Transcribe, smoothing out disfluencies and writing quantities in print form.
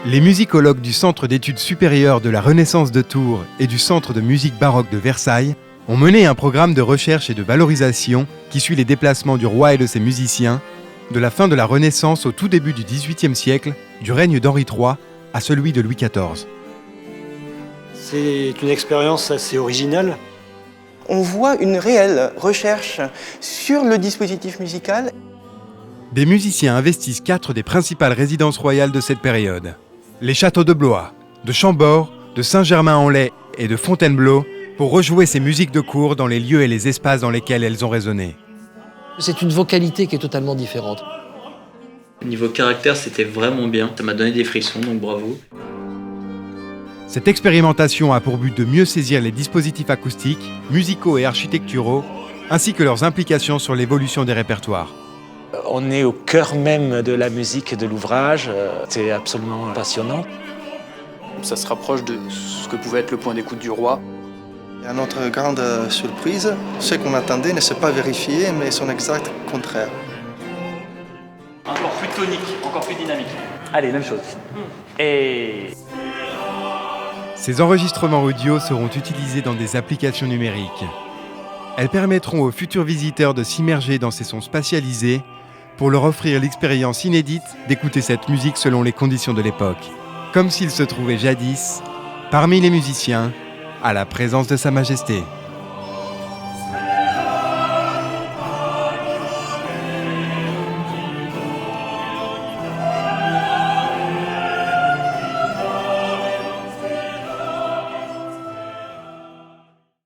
Les musicologues du Centre d'études supérieures de la Renaissance de Tours et du Centre de musique baroque de Versailles ont mené un programme de recherche et de valorisation qui suit les déplacements du roi et de ses musiciens, de la fin de la Renaissance au tout début du XVIIIe siècle, du règne d'Henri III à celui de Louis XIV. C'est une expérience assez originale. On voit une réelle recherche sur le dispositif musical. Des musiciens investissent 4 des principales résidences royales de cette période. Les châteaux de Blois, de Chambord, de Saint-Germain-en-Laye et de Fontainebleau pour rejouer ces musiques de cour dans les lieux et les espaces dans lesquels elles ont résonné. C'est une vocalité qui est totalement différente. Niveau caractère, c'était vraiment bien. Ça m'a donné des frissons, donc bravo. Cette expérimentation a pour but de mieux saisir les dispositifs acoustiques, musicaux et architecturaux, ainsi que leurs implications sur l'évolution des répertoires. On est au cœur même de la musique de l'ouvrage, c'est absolument passionnant. Ça se rapproche de ce que pouvait être le point d'écoute du roi. Et à notre grande surprise, ce qu'on attendait ne s'est pas vérifié, mais son exact contraire. Encore plus tonique, encore plus dynamique. Allez, même chose. Et... Ces enregistrements audio seront utilisés dans des applications numériques. Elles permettront aux futurs visiteurs de s'immerger dans ces sons spatialisés pour leur offrir l'expérience inédite d'écouter cette musique selon les conditions de l'époque, comme s'ils se trouvaient jadis, parmi les musiciens, à la présence de Sa Majesté.